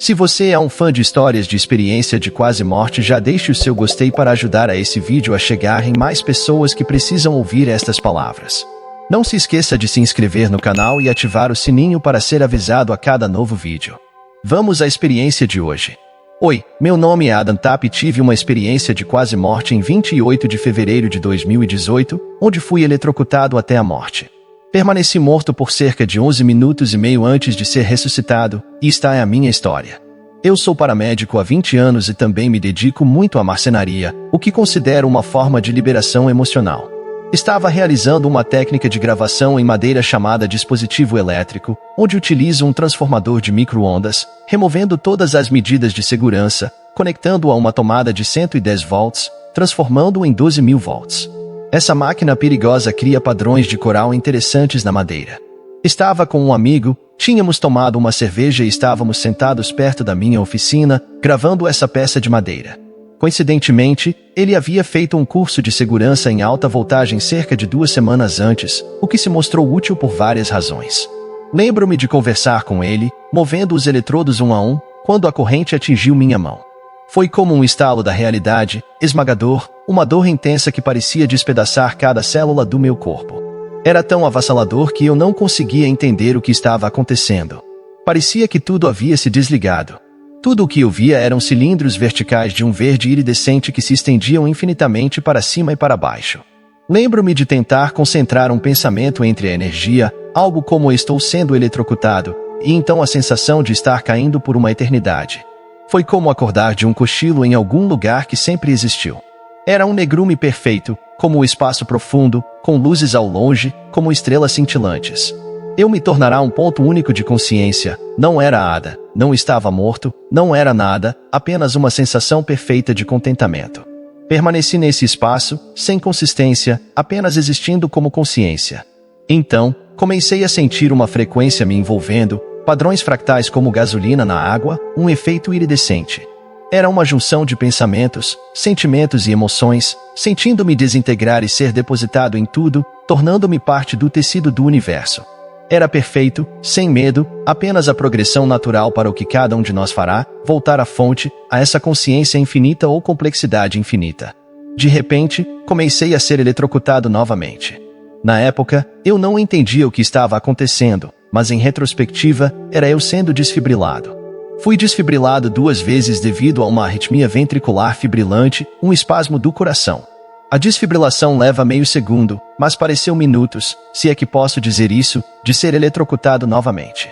Se você é um fã de histórias de experiência de quase morte, já deixe o seu gostei para ajudar a esse vídeo a chegar em mais pessoas que precisam ouvir estas palavras. Não se esqueça de se inscrever no canal e ativar o sininho para ser avisado a cada novo vídeo. Vamos à experiência de hoje. Oi, meu nome é Adam Tapp e tive uma experiência de quase morte em 28 de fevereiro de 2018, onde fui eletrocutado até a morte. Permaneci morto por cerca de 11 minutos e meio antes de ser ressuscitado, e esta é a minha história. Eu sou paramédico há 20 anos e também me dedico muito à marcenaria, o que considero uma forma de liberação emocional. Estava realizando uma técnica de gravação em madeira chamada dispositivo elétrico, onde utilizo um transformador de micro-ondas, removendo todas as medidas de segurança, conectando-o a uma tomada de 110 volts, transformando-o em 12.000 volts. Essa máquina perigosa cria padrões de coral interessantes na madeira. Estava com um amigo, tínhamos tomado uma cerveja e estávamos sentados perto da minha oficina, gravando essa peça de madeira. Coincidentemente, ele havia feito um curso de segurança em alta voltagem cerca de 2 semanas antes, o que se mostrou útil por várias razões. Lembro-me de conversar com ele, movendo os eletrodos um a um, quando a corrente atingiu minha mão. Foi como um estalo da realidade, esmagador, uma dor intensa que parecia despedaçar cada célula do meu corpo. Era tão avassalador que eu não conseguia entender o que estava acontecendo. Parecia que tudo havia se desligado. Tudo o que eu via eram cilindros verticais de um verde iridescente que se estendiam infinitamente para cima e para baixo. Lembro-me de tentar concentrar um pensamento entre a energia, algo como estou sendo eletrocutado, e então a sensação de estar caindo por uma eternidade. Foi como acordar de um cochilo em algum lugar que sempre existiu. Era um negrume perfeito, como o espaço profundo, com luzes ao longe, como estrelas cintilantes. Eu me tornará um ponto único de consciência, não era Ada, não estava morto, não era nada, apenas uma sensação perfeita de contentamento. Permaneci nesse espaço, sem consistência, apenas existindo como consciência. Então, comecei a sentir uma frequência me envolvendo, padrões fractais como gasolina na água, um efeito iridescente. Era uma junção de pensamentos, sentimentos e emoções, sentindo-me desintegrar e ser depositado em tudo, tornando-me parte do tecido do universo. Era perfeito, sem medo, apenas a progressão natural para o que cada um de nós fará, voltar à fonte, a essa consciência infinita ou complexidade infinita. De repente, comecei a ser eletrocutado novamente. Na época, eu não entendia o que estava acontecendo, mas em retrospectiva, era eu sendo desfibrilado. Fui desfibrilado 2 vezes devido a uma arritmia ventricular fibrilante, um espasmo do coração. A desfibrilação leva meio segundo, mas pareceu minutos, se é que posso dizer isso, de ser eletrocutado novamente.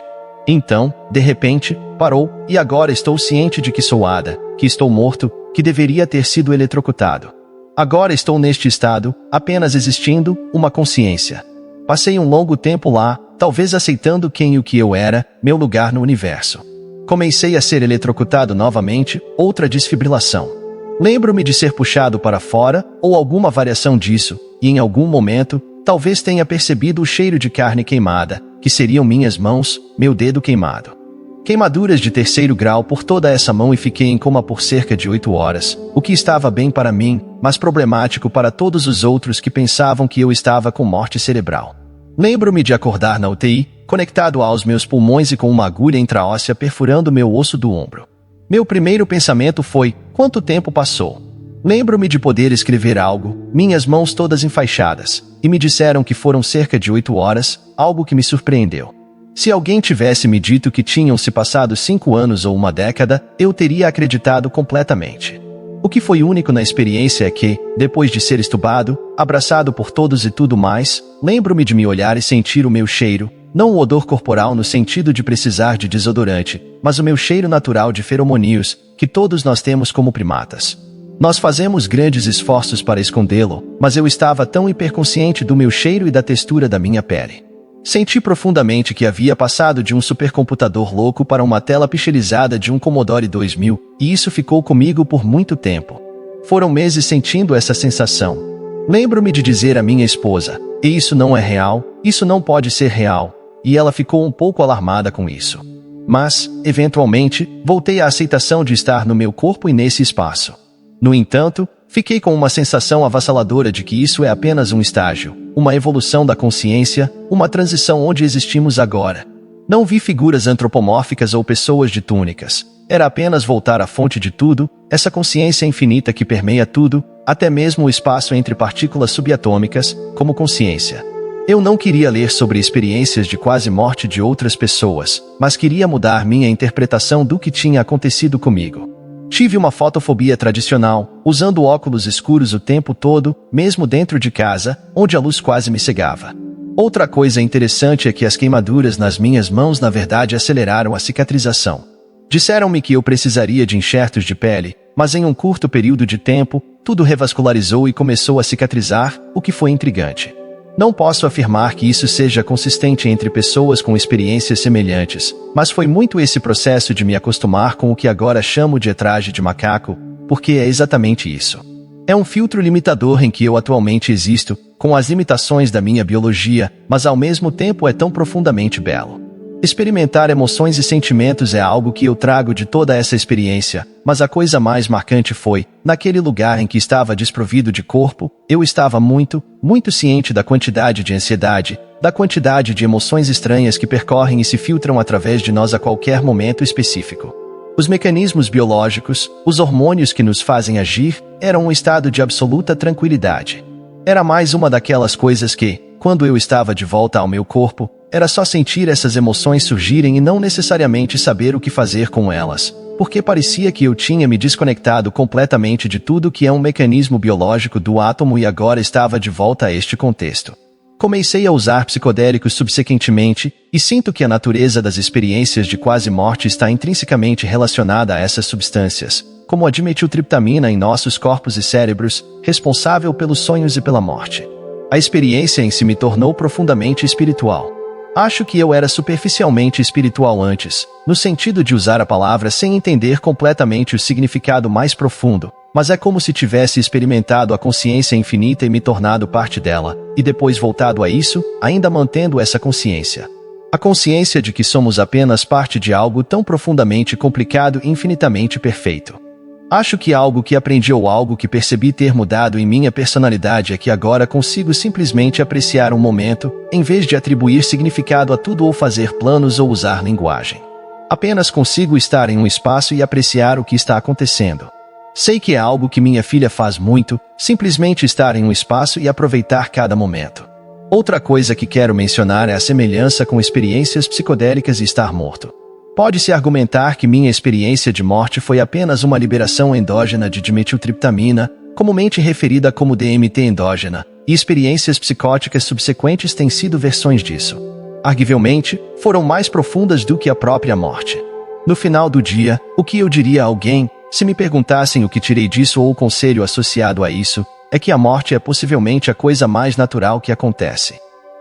Então, de repente, parou, e agora estou ciente de que sou Ada, que estou morto, que deveria ter sido eletrocutado. Agora estou neste estado, apenas existindo, uma consciência. Passei um longo tempo lá, talvez aceitando quem e o que eu era, meu lugar no universo. Comecei a ser eletrocutado novamente, outra desfibrilação. Lembro-me de ser puxado para fora, ou alguma variação disso, e em algum momento, talvez tenha percebido o cheiro de carne queimada, que seriam minhas mãos, meu dedo queimado. Queimaduras de 3º grau por toda essa mão e fiquei em coma por cerca de 8 horas, o que estava bem para mim, mas problemático para todos os outros que pensavam que eu estava com morte cerebral. Lembro-me de acordar na UTI, conectado aos meus pulmões e com uma agulha intraóssea perfurando meu osso do ombro. Meu primeiro pensamento foi, quanto tempo passou? Lembro-me de poder escrever algo, minhas mãos todas enfaixadas, e me disseram que foram cerca de 8 horas, algo que me surpreendeu. Se alguém tivesse me dito que tinham se passado 5 anos ou uma década, eu teria acreditado completamente. O que foi único na experiência é que, depois de ser estubado, abraçado por todos e tudo mais, lembro-me de me olhar e sentir o meu cheiro, não o odor corporal no sentido de precisar de desodorante, mas o meu cheiro natural de feromônios, que todos nós temos como primatas. Nós fazemos grandes esforços para escondê-lo, mas eu estava tão hiperconsciente do meu cheiro e da textura da minha pele. Senti profundamente que havia passado de um supercomputador louco para uma tela pixelizada de um Commodore 2000, e isso ficou comigo por muito tempo. Foram meses sentindo essa sensação. Lembro-me de dizer à minha esposa, isso não é real, isso não pode ser real, e ela ficou um pouco alarmada com isso. Mas, eventualmente, voltei à aceitação de estar no meu corpo e nesse espaço. No entanto, fiquei com uma sensação avassaladora de que isso é apenas um estágio, uma evolução da consciência, uma transição onde existimos agora. Não vi figuras antropomórficas ou pessoas de túnicas. era apenas voltar à fonte de tudo, essa consciência infinita que permeia tudo, até mesmo o espaço entre partículas subatômicas, como consciência. Eu não queria ler sobre experiências de quase morte de outras pessoas, mas queria mudar minha interpretação do que tinha acontecido comigo. Tive uma fotofobia tradicional, usando óculos escuros o tempo todo, mesmo dentro de casa, onde a luz quase me cegava. Outra coisa interessante é que as queimaduras nas minhas mãos na verdade aceleraram a cicatrização. Disseram-me que eu precisaria de enxertos de pele, mas em um curto período de tempo, tudo revascularizou e começou a cicatrizar, o que foi intrigante. Não posso afirmar que isso seja consistente entre pessoas com experiências semelhantes, mas foi muito esse processo de me acostumar com o que agora chamo de traje de macaco, porque é exatamente isso. É um filtro limitador em que eu atualmente existo, com as limitações da minha biologia, mas ao mesmo tempo é tão profundamente belo. Experimentar emoções e sentimentos é algo que eu trago de toda essa experiência, mas a coisa mais marcante foi, naquele lugar em que estava desprovido de corpo, eu estava muito ciente da quantidade de ansiedade, da quantidade de emoções estranhas que percorrem e se filtram através de nós a qualquer momento específico. Os mecanismos biológicos, os hormônios que nos fazem agir, eram um estado de absoluta tranquilidade. Era mais uma daquelas coisas que, quando eu estava de volta ao meu corpo, era só sentir essas emoções surgirem e não necessariamente saber o que fazer com elas, porque parecia que eu tinha me desconectado completamente de tudo que é um mecanismo biológico do átomo e agora estava de volta a este contexto. Comecei a usar psicodélicos subsequentemente, e sinto que a natureza das experiências de quase morte está intrinsecamente relacionada a essas substâncias, como a dimetiltriptamina em nossos corpos e cérebros, responsável pelos sonhos e pela morte. A experiência em si me tornou profundamente espiritual. Acho que eu era superficialmente espiritual antes, no sentido de usar a palavra sem entender completamente o significado mais profundo, mas é como se tivesse experimentado a consciência infinita e me tornado parte dela, e depois voltado a isso, ainda mantendo essa consciência. A consciência de que somos apenas parte de algo tão profundamente complicado e infinitamente perfeito. Acho que algo que aprendi ou algo que percebi ter mudado em minha personalidade é que agora consigo simplesmente apreciar um momento, em vez de atribuir significado a tudo ou fazer planos ou usar linguagem. Apenas consigo estar em um espaço e apreciar o que está acontecendo. Sei que é algo que minha filha faz muito, simplesmente estar em um espaço e aproveitar cada momento. Outra coisa que quero mencionar é a semelhança com experiências psicodélicas e estar morto. Pode-se argumentar que minha experiência de morte foi apenas uma liberação endógena de dimetiltriptamina, comumente referida como DMT endógena, e experiências psicóticas subsequentes têm sido versões disso. Arguivelmente, foram mais profundas do que a própria morte. No final do dia, o que eu diria a alguém, se me perguntassem o que tirei disso ou o conselho associado a isso, é que a morte é possivelmente a coisa mais natural que acontece.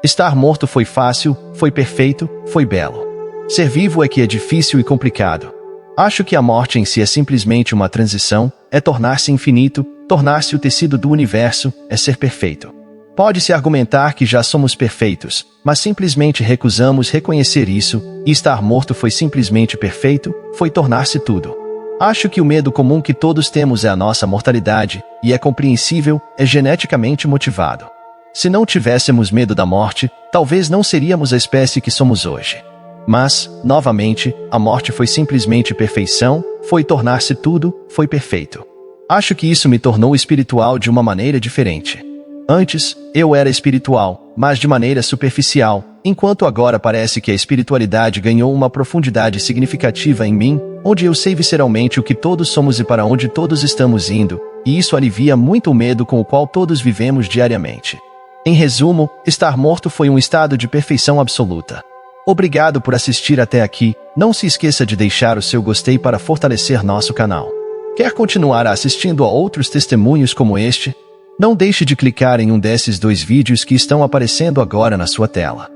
Estar morto foi fácil, foi perfeito, foi belo. Ser vivo é que é difícil e complicado. Acho que a morte em si é simplesmente uma transição, é tornar-se infinito, tornar-se o tecido do universo, é ser perfeito. Pode-se argumentar que já somos perfeitos, mas simplesmente recusamos reconhecer isso, e estar morto foi simplesmente perfeito, foi tornar-se tudo. Acho que o medo comum que todos temos é a nossa mortalidade, e é compreensível, é geneticamente motivado. Se não tivéssemos medo da morte, talvez não seríamos a espécie que somos hoje. Mas, novamente, a morte foi simplesmente perfeição, foi tornar-se tudo, foi perfeito. Acho que isso me tornou espiritual de uma maneira diferente. Antes, eu era espiritual, mas de maneira superficial, enquanto agora parece que a espiritualidade ganhou uma profundidade significativa em mim, onde eu sei visceralmente o que todos somos e para onde todos estamos indo, e isso alivia muito o medo com o qual todos vivemos diariamente. Em resumo, estar morto foi um estado de perfeição absoluta. Obrigado por assistir até aqui, não se esqueça de deixar o seu gostei para fortalecer nosso canal. Quer continuar assistindo a outros testemunhos como este? Não deixe de clicar em um desses 2 vídeos que estão aparecendo agora na sua tela.